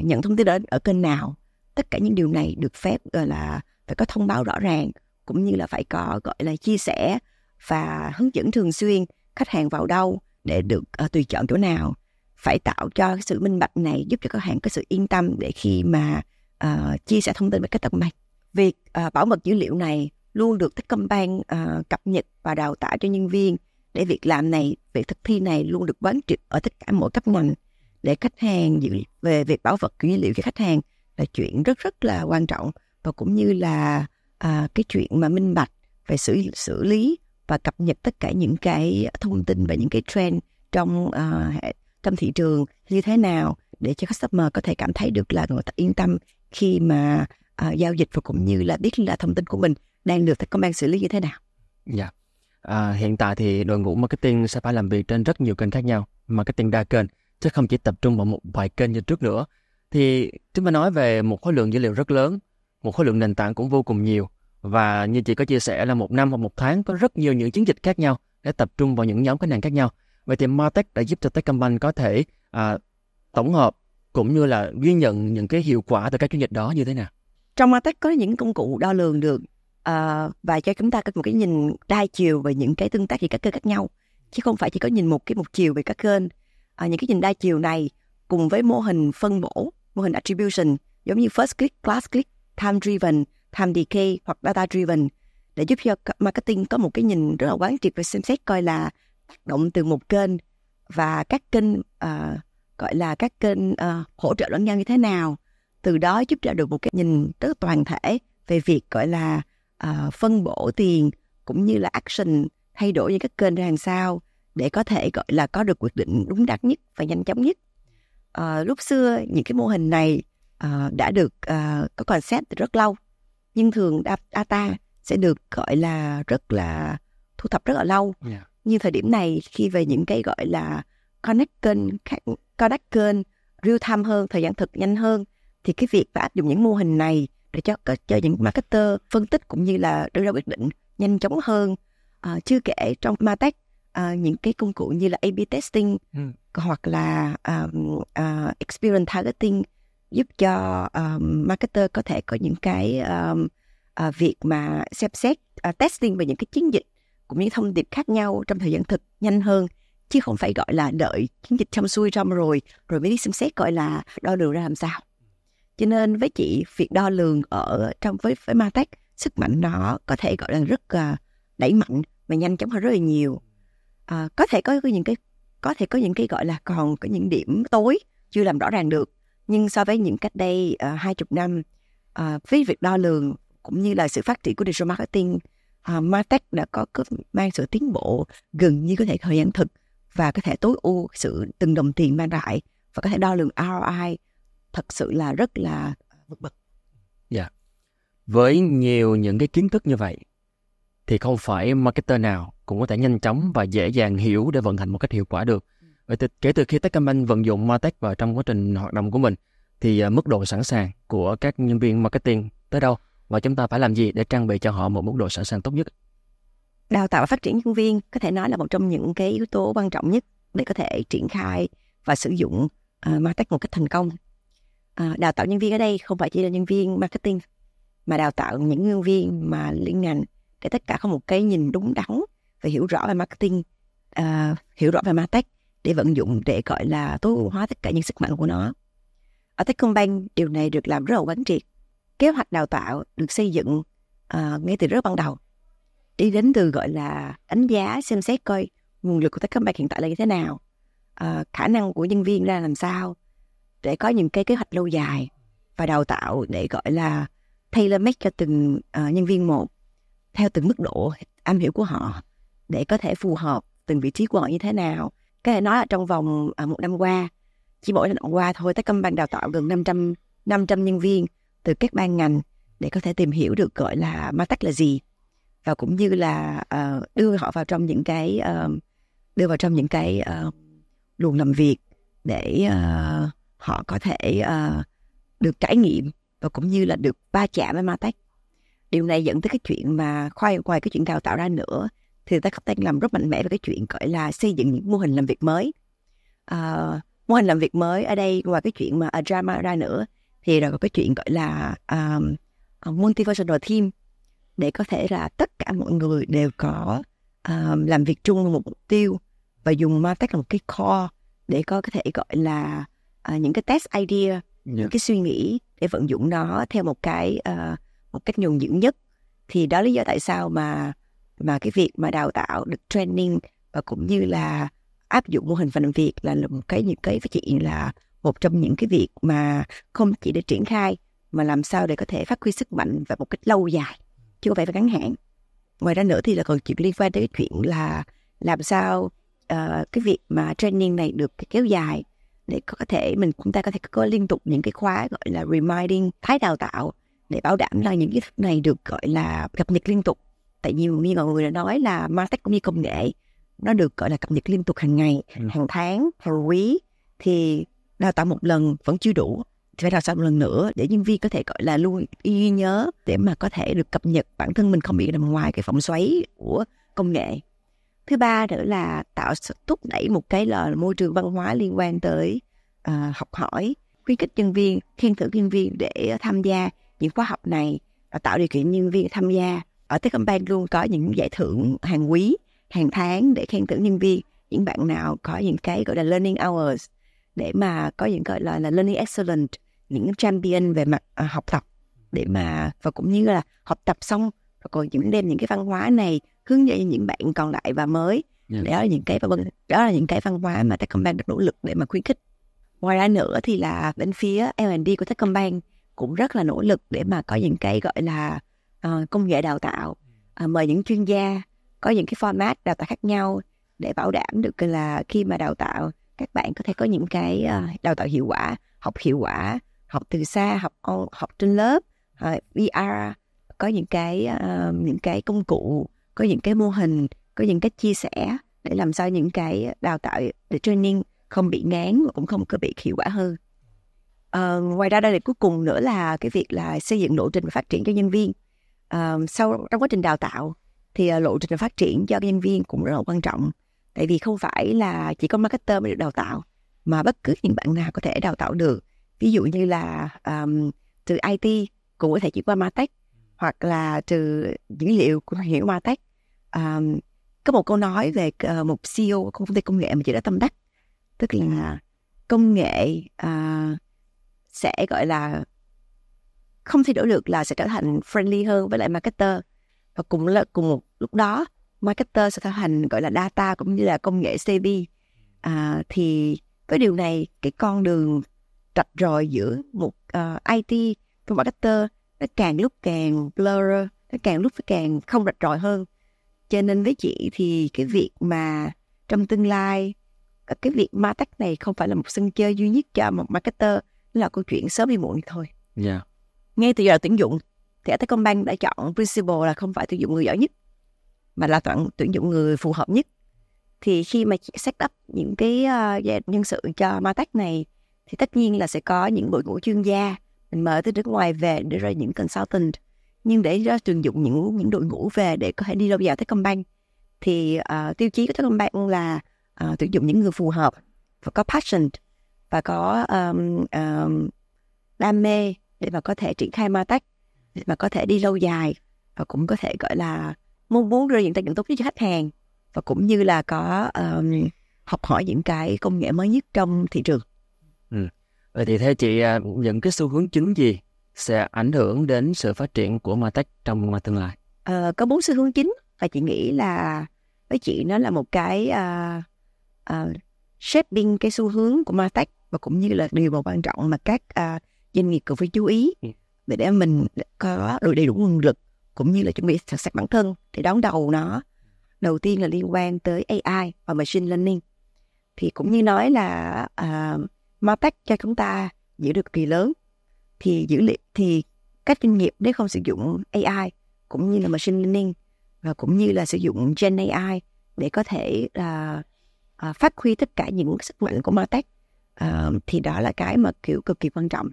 nhận thông tin ở kênh nào. Tất cả những điều này được phép gọi là phải có thông báo rõ ràng, cũng như là phải có gọi là chia sẻ và hướng dẫn thường xuyên khách hàng vào đâu để được tùy chọn chỗ nào. Phải tạo cho cái sự minh bạch này giúp cho khách hàng có sự yên tâm để khi mà chia sẻ thông tin với Techcombank. Việc bảo mật dữ liệu này luôn được Techcombank cập nhật và đào tạo cho nhân viên, để việc làm này, việc thực thi này luôn được quán triệt ở tất cả mỗi cấp ngành, để khách hàng về việc bảo mật dữ liệu cho khách hàng là chuyện rất là quan trọng, và cũng như là cái chuyện mà minh bạch về xử lý và cập nhật tất cả những cái thông tin và những cái trend trong thị trường như thế nào, để cho customer có thể cảm thấy được là người ta yên tâm khi mà giao dịch, và cũng như là biết là thông tin của mình đang được Techcombank xử lý như thế nào. Dạ. Hiện tại thì đội ngũ marketing sẽ phải làm việc trên rất nhiều kênh khác nhau, marketing đa kênh, chứ không chỉ tập trung vào một vài kênh như trước nữa. Thì chúng ta nói về một khối lượng dữ liệu rất lớn, một khối lượng nền tảng cũng vô cùng nhiều, và như chị có chia sẻ là một năm hoặc một tháng có rất nhiều những chiến dịch khác nhau để tập trung vào những nhóm khách hàng khác nhau. Vậy thì MarTech đã giúp cho Techcombank có thể tổng hợp cũng như là ghi nhận những cái hiệu quả từ các chiến dịch đó như thế nào? Trong MarTech có những công cụ đo lường được và cho chúng ta có một cái nhìn đa chiều về những cái tương tác giữa các kênh khác nhau, chứ không phải chỉ có nhìn một chiều về các kênh. Những cái nhìn đa chiều này cùng với mô hình phân bổ, mô hình attribution giống như first click, last click, time driven, time decay hoặc data driven, để giúp cho marketing có một cái nhìn rất là quán triệt và xem xét coi là tác động từ một kênh và các kênh gọi là các kênh hỗ trợ lẫn nhau như thế nào. Từ đó giúp ra được một cái nhìn rất toàn thể về việc gọi là phân bổ tiền cũng như là action thay đổi những các kênh ra làm sao để có thể gọi là có được quyết định đúng đắn nhất và nhanh chóng nhất. Lúc xưa những cái mô hình này đã được có concept từ rất lâu, nhưng thường data sẽ được gọi là rất là thu thập rất là lâu. Nhưng thời điểm này khi về những cái gọi là connect kênh real time hơn, thời gian thực nhanh hơn, thì cái việc phải áp dụng những mô hình này để cho những marketer phân tích cũng như là đưa ra quyết định nhanh chóng hơn. Chưa kể trong MarTech những cái công cụ như là A/B testing hoặc là experience targeting giúp cho marketer có thể có những cái việc mà xem xét testing về những cái chiến dịch cũng như thông điệp khác nhau trong thời gian thực nhanh hơn, chứ không phải gọi là đợi chiến dịch xong xuôi rồi mới đi xem xét gọi là đo lường ra làm sao. Cho nên với chị, việc đo lường ở trong với MarTech, sức mạnh nó có thể gọi là rất đẩy mạnh và nhanh chóng hơn rất là nhiều. Có thể có những cái gọi là còn có những điểm tối chưa làm rõ ràng được, nhưng so với những cách đây 20 năm, với việc đo lường cũng như là sự phát triển của digital marketing, MarTech đã có mang sự tiến bộ gần như có thể thời gian thực và có thể tối ưu sự từng đồng tiền mang lại, và có thể đo lường ROI thật sự là rất là vượt bậc. Dạ. Với nhiều những cái kiến thức như vậy thì không phải marketer nào cũng có thể nhanh chóng và dễ dàng hiểu để vận hành một cách hiệu quả được. Vậy thì kể từ khi Techcombank vận dụng MarTech vào trong quá trình hoạt động của mình, thì mức độ sẵn sàng của các nhân viên marketing tới đâu, và chúng ta phải làm gì để trang bị cho họ một mức độ sẵn sàng tốt nhất? Đào tạo và phát triển nhân viên có thể nói là một trong những cái yếu tố quan trọng nhất để có thể triển khai và sử dụng MarTech một cách thành công. Đào tạo nhân viên ở đây không phải chỉ là nhân viên marketing, mà đào tạo những nhân viên mà liên ngành để tất cả có một cái nhìn đúng đắn và hiểu rõ về marketing, hiểu rõ về MarTech để vận dụng để gọi là tối ưu hóa tất cả những sức mạnh của nó. Ở Techcombank, điều này được làm rất là quán triệt. Kế hoạch đào tạo được xây dựng ngay từ rất ban đầu, đi đến từ gọi là đánh giá, xem xét coi nguồn lực của Techcombank hiện tại là như thế nào, khả năng của nhân viên ra làm sao, để có những cái kế hoạch lâu dài và đào tạo để gọi là tailor-made cho từng nhân viên một, theo từng mức độ am hiểu của họ, để có thể phù hợp từng vị trí của họ như thế nào. Có thể nói là trong vòng một năm qua, chỉ mỗi năm qua thôi, Techcombank đào tạo gần 500 nhân viên từ các ban ngành để có thể tìm hiểu được gọi là MarTech là gì, và cũng như là đưa họ vào trong những cái luồng làm việc để họ có thể được trải nghiệm và cũng như là được va chạm với MarTech. Điều này dẫn tới cái chuyện mà ngoài cái chuyện đào tạo ra nữa, thì Techcombank làm rất mạnh mẽ về cái chuyện gọi là xây dựng những mô hình làm việc mới. Mô hình làm việc mới ở đây, ngoài cái chuyện mà drama ra nữa, thì rồi có cái chuyện gọi là multifunctional team để có thể là tất cả mọi người đều có làm việc chung với một mục tiêu và dùng MarTech là một cái core để có thể gọi là những cái test idea, những cái suy nghĩ để vận dụng nó theo một cách nhuần nhuyễn nhất. Thì đó lý do tại sao mà cái việc mà đào tạo được training và cũng như là áp dụng mô hình phần làm việc là những cái với chị là một trong những cái việc mà không chỉ để triển khai mà làm sao để có thể phát huy sức mạnh và một cách lâu dài chứ không phải ngắn hạn. Ngoài ra nữa thì là còn chuyện liên quan tới cái chuyện là làm sao cái việc mà training này được kéo dài để có thể chúng ta có thể có liên tục những cái khóa gọi là reminding, tái đào tạo để bảo đảm là những cái này được gọi là cập nhật liên tục. Tại vì như mọi người đã nói là MarTech cũng như công nghệ nó được gọi là cập nhật liên tục hàng ngày, hàng tháng, hàng quý, thì đào tạo một lần vẫn chưa đủ, thì phải đào tạo một lần nữa để nhân viên có thể gọi là luôn ghi nhớ để mà có thể được cập nhật bản thân mình không bị nằm ngoài cái vòng xoáy của công nghệ. Thứ ba nữa là thúc đẩy một cái là môi trường văn hóa liên quan tới học hỏi, khuyến khích nhân viên, khen thưởng nhân viên để tham gia những khóa học này, tạo điều kiện nhân viên tham gia. Ở Techcombank luôn có những giải thưởng hàng quý, hàng tháng để khen thưởng nhân viên. Những bạn nào có những cái gọi là learning hours để mà có những gọi là learning excellent, những champion về mặt học tập để mà và cũng như là học tập xong và còn đem những cái văn hóa này hướng dẫn những bạn còn lại và mới. Đó là những cái văn hóa mà Techcombank được nỗ lực để mà khuyến khích. Ngoài ra nữa thì là bên phía L&D của Techcombank cũng rất là nỗ lực để mà có những cái gọi là công nghệ đào tạo, mời những chuyên gia, có những cái format đào tạo khác nhau để bảo đảm được là khi mà đào tạo các bạn có thể có những cái đào tạo hiệu quả, học từ xa, học trên lớp, VR, có những cái công cụ, có những cái mô hình, có những cách chia sẻ để làm sao những cái đào tạo để training không bị ngán và cũng không có bị hiệu quả hơn. Ngoài ra đây là cuối cùng nữa là cái việc là xây dựng lộ trình và phát triển cho nhân viên. Trong quá trình đào tạo thì lộ trình và phát triển cho nhân viên cũng rất là quan trọng. Tại vì không phải là chỉ có marketer mới được đào tạo, mà bất cứ những bạn nào có thể đào tạo được. Ví dụ như là từ IT cũng có thể chuyển qua MarTech, hoặc là từ dữ liệu cũng hiểu MarTech. Có một câu nói về một CEO của công ty công nghệ mà chị đã tâm đắc, tức là công nghệ sẽ gọi là không thay đổi được là sẽ trở thành friendly hơn với lại marketer, và cùng một lúc đó marketer sẽ trở thành gọi là data cũng như là công nghệ savvy. Thì với điều này cái con đường rạch ròi giữa một IT và marketer nó càng lúc càng blur, nó càng lúc càng không rạch ròi hơn. Cho nên với chị thì cái việc mà trong tương lai cái việc MarTech này không phải là một sân chơi duy nhất cho một marketer, nó là câu chuyện sớm hay muộn thôi. Ngay từ giờ tuyển dụng thì Techcombank đã chọn principle là không phải tuyển dụng người giỏi nhất mà là tuyển dụng người phù hợp nhất. Thì khi mà set up những cái nhân sự cho MarTech này thì tất nhiên là sẽ có những đội ngũ chuyên gia mình mời từ nước ngoài về để ra những consultant, nhưng để tuyển dụng những đội ngũ về để có thể đi lâu dài Techcombank thì tiêu chí của Techcombank là tuyển dụng những người phù hợp và có passion và có đam mê để mà có thể triển khai MarTech, để mà có thể đi lâu dài và cũng có thể gọi là muốn đưa những trải nghiệm tốt nhất cho khách hàng, và cũng như là có học hỏi những cái công nghệ mới nhất trong thị trường. Vậy thì theo chị những cái xu hướng chính gì sẽ ảnh hưởng đến sự phát triển của MarTech trong tương lai? Có 4 xu hướng chính và chị nghĩ là với chị nó là một cái shaping cái xu hướng của MarTech, và cũng như là điều mà quan trọng mà các doanh nghiệp cần phải chú ý để mình có đầy đủ nguồn lực cũng như là chuẩn bị sẵn sàng bản thân để đón đầu nó. Đầu tiên là liên quan tới AI và machine learning. Thì cũng như nói là MarTech cho chúng ta dữ liệu cực kỳ lớn, thì dữ liệu thì các doanh nghiệp nếu không sử dụng AI cũng như là machine learning và cũng như là sử dụng Gen AI để có thể phát huy tất cả những sức mạnh của MarTech, thì đó là cái mà kiểu cực kỳ quan trọng.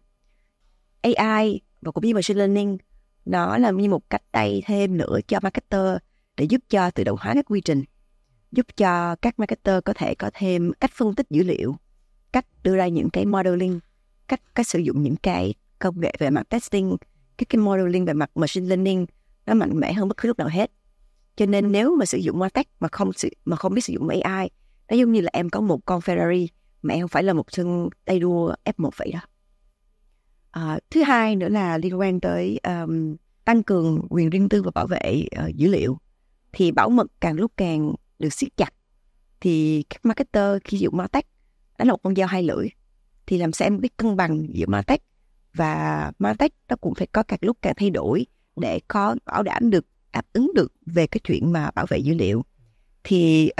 AI và cũng như machine learning nó là như một cách tay thêm nữa cho marketer để giúp cho tự động hóa các quy trình, giúp cho các marketer có thể có thêm cách phân tích dữ liệu, cách đưa ra những cái modeling, cách sử dụng những cái công nghệ về mặt testing cái modeling về mặt machine learning nó mạnh mẽ hơn bất cứ lúc nào hết. Cho nên nếu mà sử dụng MarTech mà không biết sử dụng AI, nó giống như là em có một con Ferrari mà em không phải là một sân tay đua F1 vậy đó. Thứ hai nữa là liên quan tới tăng cường quyền riêng tư và bảo vệ dữ liệu. Thì bảo mật càng lúc càng được siết chặt. Thì các marketer khi sử dụng MarTech, đó là một con dao hai lưỡi. Thì làm sao em biết cân bằng giữa MarTech và MarTech nó cũng phải có càng lúc càng thay đổi để có bảo đảm được, đáp ứng được về cái chuyện mà bảo vệ dữ liệu. Thì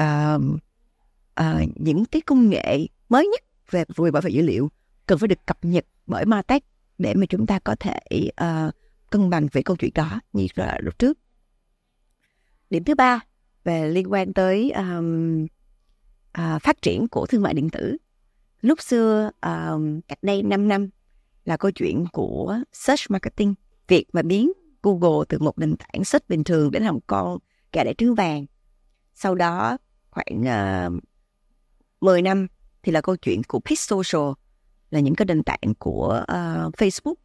những cái công nghệ mới nhất về bảo vệ dữ liệu cần phải được cập nhật bởi MarTech để mà chúng ta có thể cân bằng về câu chuyện đó như là lúc trước. Điểm thứ ba về liên quan tới phát triển của thương mại điện tử. Lúc xưa, cách đây 5 năm là câu chuyện của search marketing. Việc mà biến Google từ một nền tảng search bình thường đến làm con gà đẻ trứng vàng. Sau đó khoảng 10 năm thì là câu chuyện của Peak Social, là những cái nền tảng của Facebook.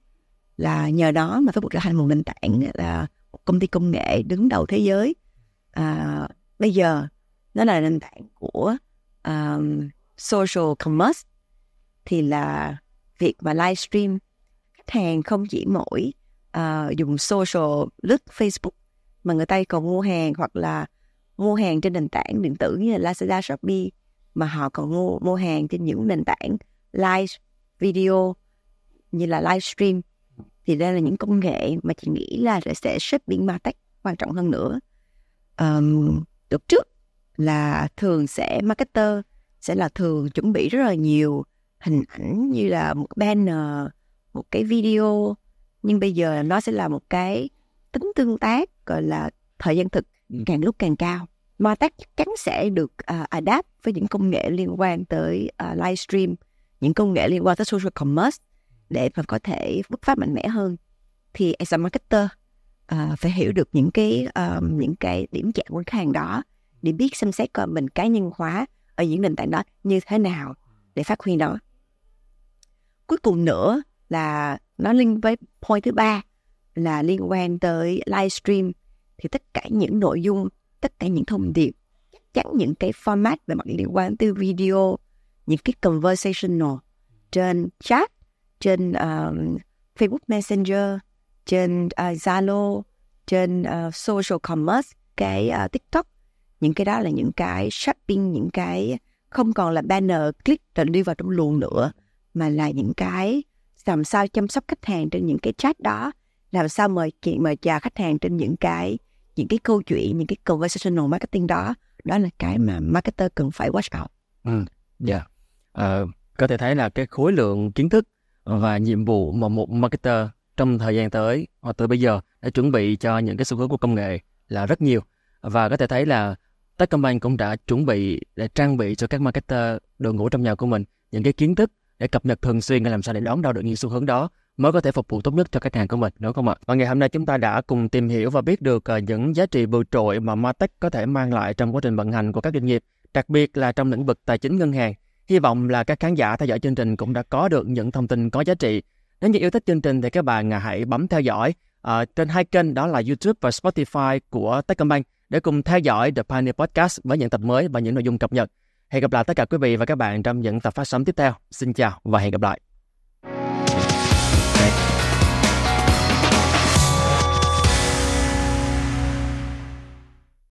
Là nhờ đó mà Facebook trở thành một nền tảng, là một công ty công nghệ đứng đầu thế giới. Bây giờ nó là nền tảng của social commerce. Thì là việc mà livestream, khách hàng không chỉ mỗi dùng social lướt Facebook mà người ta còn mua hàng, hoặc là mua hàng trên nền tảng điện tử như là Lazada, Shopee, mà họ còn mua hàng trên những nền tảng live video như là livestream. Thì đây là những công nghệ mà chị nghĩ là sẽ shaping MarTech quan trọng hơn nữa. Lúc trước là thường marketer sẽ là thường chuẩn bị rất là nhiều hình ảnh như là một banner, một cái video, nhưng bây giờ nó sẽ là một cái tính tương tác gọi là thời gian thực càng lúc càng cao. MarTech chắc chắn sẽ được adapt với những công nghệ liên quan tới livestream, những công nghệ liên quan tới social commerce để mà có thể bứt phát mạnh mẽ hơn. Thì as a marketer phải hiểu được những cái điểm chạm của khách hàng đó để biết xem xét coi mình cá nhân hóa ở những nền tảng đó như thế nào để phát huy nó. Cuối cùng nữa là nó liên với point thứ ba là liên quan tới livestream. Thì tất cả những nội dung, tất cả những thông điệp, chắc chắn những cái format về mặt liên quan tới video, những cái conversational trên chat, trên Facebook Messenger, trên Zalo, trên social commerce, cái TikTok. Những cái đó là những cái shopping, những cái không còn là banner click rồi đi vào trong luồng nữa, mà là những cái làm sao chăm sóc khách hàng trên những cái chat đó, làm sao mời chào khách hàng trên những cái câu chuyện, những cái conversational marketing đó. Đó là cái mà marketer cần phải watch out. Có thể thấy là cái khối lượng kiến thức và nhiệm vụ mà một marketer trong thời gian tới hoặc từ bây giờ đã chuẩn bị cho những cái xu hướng của công nghệ là rất nhiều. Và có thể thấy là Techcombank cũng đã chuẩn bị để trang bị cho các marketer, đội ngũ trong nhà của mình những cái kiến thức để cập nhật thường xuyên để làm sao để đón đầu được những xu hướng đó mới có thể phục vụ tốt nhất cho khách hàng của mình, đúng không ạ? Và ngày hôm nay chúng ta đã cùng tìm hiểu và biết được những giá trị vượt trội mà MarTech có thể mang lại trong quá trình vận hành của các doanh nghiệp, đặc biệt là trong lĩnh vực tài chính ngân hàng. Hy vọng là các khán giả theo dõi chương trình cũng đã có được những thông tin có giá trị. Nếu như yêu thích chương trình thì các bạn hãy bấm theo dõi trên hai kênh, đó là YouTube và Spotify của Techcombank, để cùng theo dõi The Pioneer Podcast với những tập mới và những nội dung cập nhật. Hẹn gặp lại tất cả quý vị và các bạn trong những tập phát sóng tiếp theo. Xin chào và hẹn gặp lại.